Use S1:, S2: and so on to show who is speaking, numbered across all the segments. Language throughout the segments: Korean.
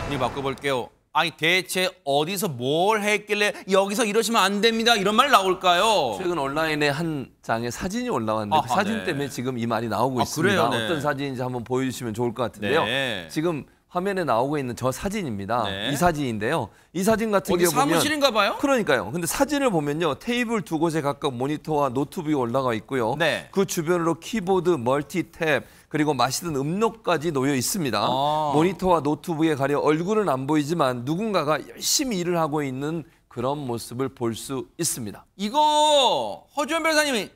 S1: 이 바꿔볼게요. 아니 대체 어디서 뭘 했길래 여기서 이러시면 안 됩니다 이런 말 나올까요?
S2: 최근 온라인에 한 장의 사진이 올라왔는데 그 사진 때문에 지금 이 말이 나오고 있습니다.
S1: 그래요? 네.
S2: 어떤 사진인지 한번 보여주시면 좋을 것 같은데요.
S1: 네.
S2: 지금 화면에 나오고 있는 저 사진입니다.
S1: 네.
S2: 이 사진인데요. 이 사진 같은
S1: 어디
S2: 경우 보면
S1: 사무실인가 봐요?
S2: 그러니까요. 근데 사진을 보면요. 테이블 두 곳에 각각 모니터와 노트북이 올라가 있고요.
S1: 네.
S2: 그 주변으로 키보드, 멀티탭, 그리고 마시던 음료까지 놓여 있습니다. 모니터와 노트북에 가려 얼굴은 안 보이지만 누군가가 열심히 일을 하고 있는 그런 모습을 볼 수 있습니다.
S1: 이거 허주연 변호사님이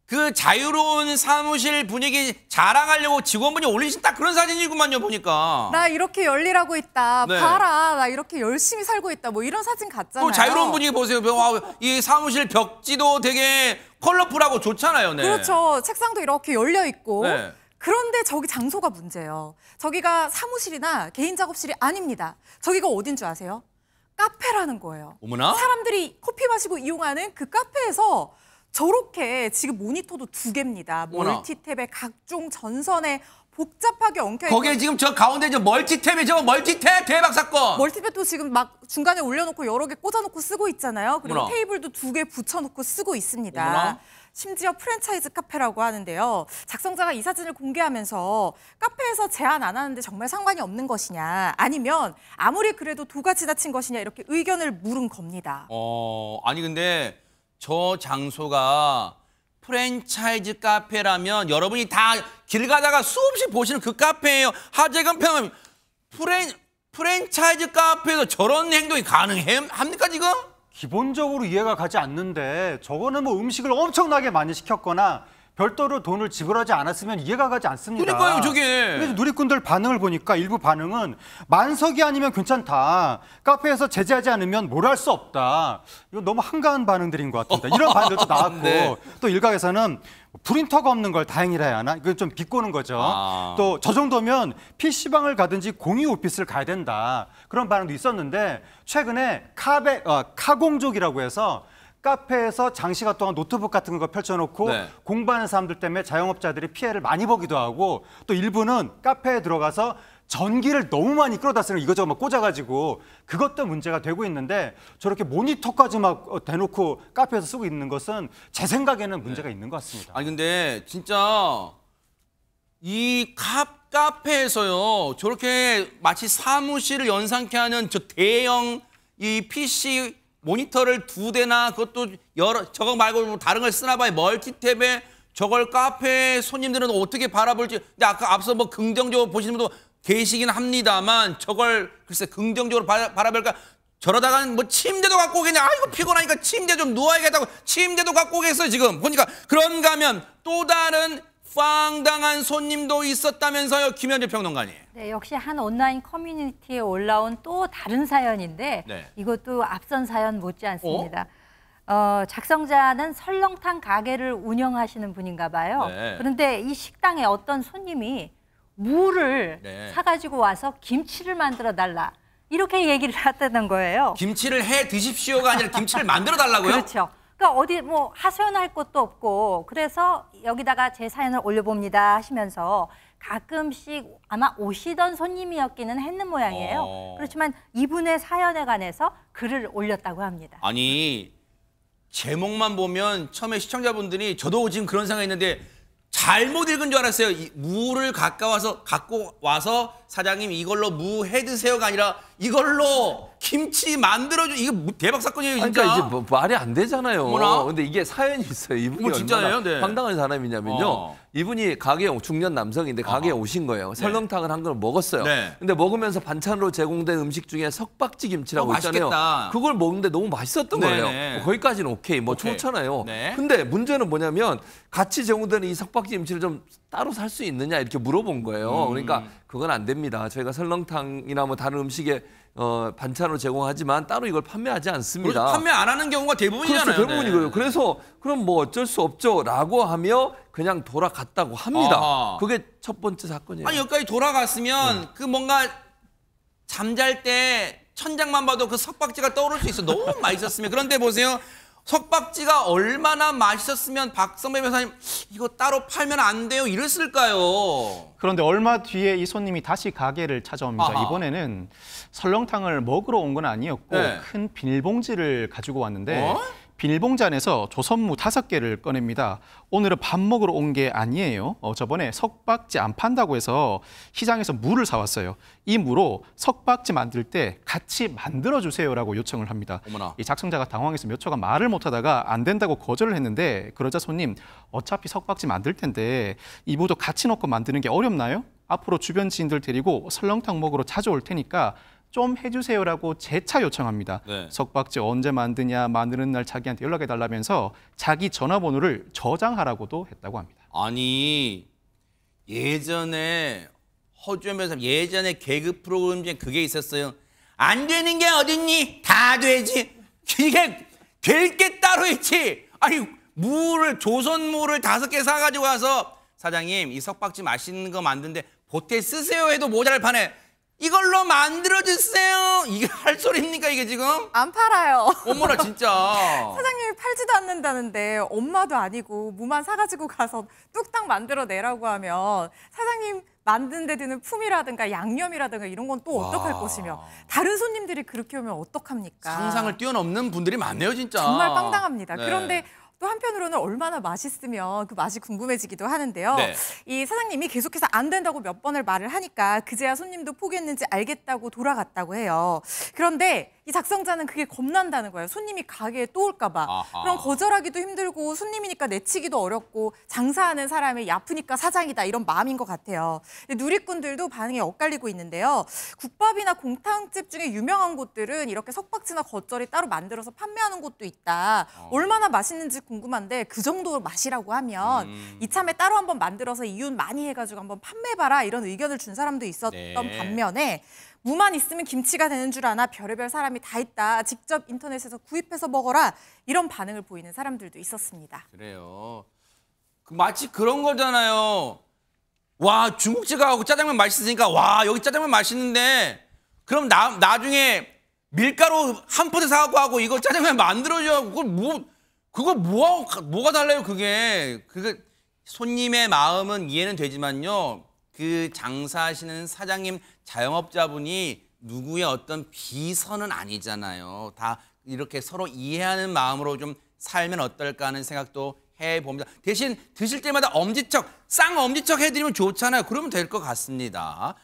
S1: 그 자유로운 사무실 분위기 자랑하려고 직원분이 올리신 딱 그런 사진이구만요, 보니까.
S3: 나 이렇게 열일하고 있다.
S1: 네.
S3: 봐라. 나 이렇게 열심히 살고 있다. 뭐 이런 사진 같잖아요.
S1: 또 자유로운 분위기 보세요. 이 사무실 벽지도 되게 컬러풀하고 좋잖아요. 네.
S3: 그렇죠. 책상도 이렇게 열려 있고.
S1: 네.
S3: 그런데 저기 장소가 문제예요. 저기가 사무실이나 개인 작업실이 아닙니다. 저기가 어딘 줄 아세요? 카페라는 거예요.
S1: 어머나?
S3: 사람들이 커피 마시고 이용하는 그 카페에서 저렇게 지금 모니터도 2개입니다.
S1: 어머나.
S3: 멀티탭에 각종 전선에 복잡하게 엉켜 있고
S1: 거기에 지금 저 가운데 저 멀티탭에 저 멀티탭 대박 사건.
S3: 멀티탭도 지금 막 중간에 올려놓고 여러 개 꽂아놓고 쓰고 있잖아요. 그리고
S1: 어머나.
S3: 테이블도 2개 붙여놓고 쓰고 있습니다.
S1: 어머나.
S3: 심지어 프랜차이즈 카페라고 하는데요. 작성자가 이 사진을 공개하면서 카페에서 제한 안 하는데 정말 상관이 없는 것이냐 아니면 아무리 그래도 도가 지나친 것이냐 이렇게 의견을 물은 겁니다.
S1: 아니 근데 저 장소가 프랜차이즈 카페라면 여러분이 다 길 가다가 수없이 보시는 그 카페예요. 하재근 평은 프랜차이즈 카페에서 저런 행동이 가능합니까 지금?
S4: 기본적으로 이해가 가지 않는데 저거는 뭐 음식을 엄청나게 많이 시켰거나 별도로 돈을 지불하지 않았으면 이해가 가지 않습니다.
S1: 그러니까요, 저게.
S4: 그래서 누리꾼들 반응을 보니까 일부 반응은 만석이 아니면 괜찮다. 카페에서 제재하지 않으면 뭘 할 수 없다. 이거 너무 한가한 반응들인 것 같습니다. 이런 반응들도 나왔고
S1: 네.
S4: 또 일각에서는 프린터가 없는 걸 다행이라 해야 하나? 이건 좀 비꼬는 거죠. 또 저 정도면 PC방을 가든지 공유 오피스를 가야 된다. 그런 반응도 있었는데 최근에 카공족이라고 해서 카페에서 장시간 동안 노트북 같은 거 펼쳐놓고
S1: 네.
S4: 공부하는 사람들 때문에 자영업자들이 피해를 많이 보기도 하고 또 일부는 카페에 들어가서 전기를 너무 많이 끌어다 쓰는 이거저거 막 꽂아가지고 그것도 문제가 되고 있는데 저렇게 모니터까지 막 대놓고 카페에서 쓰고 있는 것은 제 생각에는 문제가 있는 것 같습니다.
S1: 아니 근데 진짜 이 카페에서요 저렇게 마치 사무실을 연상케 하는 저 대형 이 PC 모니터를 2대나 그것도 저거 말고 뭐 다른 걸 쓰나 봐요. 멀티탭에 저걸 카페 손님들은 어떻게 바라볼지. 근데 아까 앞서 뭐 긍정적으로 보시는 분도 계시긴 합니다만 저걸 글쎄 긍정적으로 바라볼까. 저러다가는 뭐 침대도 갖고 오겠냐. 아이고 피곤하니까 침대 좀 누워야겠다고 침대도 갖고 오겠어요 지금. 보니까 그런가 하면 또 다른 황당한 손님도 있었다면서요, 김현재 평론가님.
S5: 네, 역시 한 온라인 커뮤니티에 올라온 또 다른 사연인데
S1: 네.
S5: 이것도 앞선 사연 못지 않습니다. 작성자는 설렁탕 가게를 운영하시는 분인가 봐요.
S1: 네.
S5: 그런데 이 식당에 어떤 손님이 무를
S1: 네.
S5: 사가지고 와서 김치를 만들어 달라. 이렇게 얘기를 했다는 거예요.
S1: 김치를 해 드십시오가 아니라 김치를 만들어 달라고요?
S5: 그렇죠. 그러니까 어디 뭐 하소연할 것도 없고 그래서 여기다가 제 사연을 올려봅니다 하시면서 가끔씩 아마 오시던 손님이었기는 했는 모양이에요. 그렇지만 이분의 사연에 관해서 글을 올렸다고 합니다.
S1: 아니 제목만 보면 처음에 시청자분들이 저도 지금 그런 생각이 있는데 잘못 읽은 줄 알았어요. 이 무를 갖고 와서 사장님 이걸로 무 해 드세요가 아니라 이걸로 김치 만들어줘. 이거 대박 사건이에요 진짜.
S2: 그러니까 이제 뭐 말이 안 되잖아요.
S1: 어머나.
S2: 근데 이게 사연이 있어요. 이분이
S1: 진짜예요?
S2: 얼마나
S1: 네.
S2: 황당한 사람이냐면요. 이분이 가게에 중년 남성인데 가게에 오신 거예요. 설렁탕을 한 그릇 먹었어요.
S1: 네.
S2: 근데 먹으면서 반찬으로 제공된 음식 중에 석박지 김치라고 있잖아요.
S1: 맛있겠다.
S2: 그걸 먹는데 너무 맛있었던
S1: 네네.
S2: 거예요. 거기까지는 오케이. 뭐
S1: 오케이.
S2: 좋잖아요.
S1: 네.
S2: 근데 문제는 뭐냐면 같이 제공되는 이 석박지 김치를 좀 따로 살 수 있느냐 이렇게 물어본 거예요. 그러니까 그건 안 됩니다. 저희가 설렁탕이나 뭐 다른 음식에 반찬으로 제공하지만 따로 이걸 판매하지 않습니다.
S1: 그렇죠. 판매 안 하는 경우가 대부분이잖아요.
S2: 그렇죠. 대부분이고요.
S1: 네.
S2: 그래서 그럼 뭐 어쩔 수 없죠라고 하며 그냥 돌아갔다고 합니다.
S1: 아하.
S2: 그게 첫 번째 사건이에요.
S1: 아니 여기까지 돌아갔으면 그 뭔가 잠잘 때 천장만 봐도 그 석박지가 떠오를 수 있어. 너무 맛있었으면. 그런데 보세요. 석박지가 얼마나 맛있었으면 박성배 변호사님 이거 따로 팔면 안 돼요 이랬을까요?
S6: 그런데 얼마 뒤에 이 손님이 다시 가게를 찾아옵니다.
S1: 아하.
S6: 이번에는 설렁탕을 먹으러 온 건 아니었고
S1: 네.
S6: 큰 비닐봉지를 가지고 왔는데
S1: 어?
S6: 비닐봉지 안에서 조선무 5개를 꺼냅니다. 오늘은 밥 먹으러 온 게 아니에요. 저번에 석박지 안 판다고 해서 시장에서 무를 사왔어요. 이 무로 석박지 만들 때 같이 만들어주세요라고 요청을 합니다.
S1: 어머나.
S6: 이 작성자가 당황해서 몇 초간 말을 못하다가 안 된다고 거절을 했는데 그러자 손님 어차피 석박지 만들 텐데 이 무도 같이 넣고 만드는 게 어렵나요? 앞으로 주변 지인들 데리고 설렁탕 먹으러 자주 올 테니까 좀 해주세요라고 재차 요청합니다.
S1: 네.
S6: 석박지 언제 만드냐 만드는 날 자기한테 연락해달라면서 자기 전화번호를 저장하라고도 했다고 합니다.
S1: 아니 예전에 허주연 변호사 예전에 개그 프로그램 중에 그게 있었어요. 안 되는 게 어딨니? 다 되지. 이게 될 게 따로 있지. 아니 무를 조선무를 5개 사가지고 와서 사장님 이 석박지 맛있는 거 만드는데 보태 쓰세요 해도 모자랄 판에 이걸로 만들어주세요. 이게 할 소리입니까 이게 지금?
S3: 안 팔아요.
S1: 어머나 진짜.
S3: 사장님이 팔지도 않는다는데 엄마도 아니고 무만 사가지고 가서 뚝딱 만들어내라고 하면 사장님 만든 데 드는 품이라든가 양념이라든가 이런 건 또 어떡할 것이며 다른 손님들이 그렇게 오면 어떡합니까?
S1: 상상을 뛰어넘는 분들이 많네요 진짜.
S3: 정말 빵당합니다.
S1: 네.
S3: 그런데 또 한편으로는 얼마나 맛있으면 그 맛이 궁금해지기도 하는데요.
S1: 네.
S3: 이 사장님이 계속해서 안 된다고 몇 번을 말을 하니까 그제야 손님도 포기했는지 알겠다고 돌아갔다고 해요. 그런데 이 작성자는 그게 겁난다는 거예요. 손님이 가게에 또 올까 봐.
S1: 아하.
S3: 그럼 거절하기도 힘들고 손님이니까 내치기도 어렵고 장사하는 사람이 야프니까 사장이다 이런 마음인 것 같아요. 근데 누리꾼들도 반응이 엇갈리고 있는데요. 국밥이나 공탕집 중에 유명한 곳들은 이렇게 석박지나 겉절이 따로 만들어서 판매하는 곳도 있다. 얼마나 맛있는지 궁금한데 그 정도 맛이라고 하면 이참에 따로 한번 만들어서 이윤 많이 해가지고 한번 판매해봐라 이런 의견을 준 사람도 있었던
S1: 네.
S3: 반면에 무만 있으면 김치가 되는 줄 아나 별의별 사람이 다 있다. 직접 인터넷에서 구입해서 먹어라. 이런 반응을 보이는 사람들도 있었습니다.
S1: 그래요. 마치 그런 거잖아요. 와 중국집 가고 짜장면 맛있으니까 와 여기 짜장면 맛있는데 그럼 나중에 밀가루 한 포대 사갖고 하고 이거 짜장면 만들어줘. 뭐가 달라요 그게. 손님의 마음은 이해는 되지만요. 그 장사하시는 사장님 자영업자분이 누구의 어떤 비선은 아니잖아요. 다 이렇게 서로 이해하는 마음으로 좀 살면 어떨까 하는 생각도 해봅니다. 대신 드실 때마다 쌍 엄지척 해드리면 좋잖아요. 그러면 될 것 같습니다.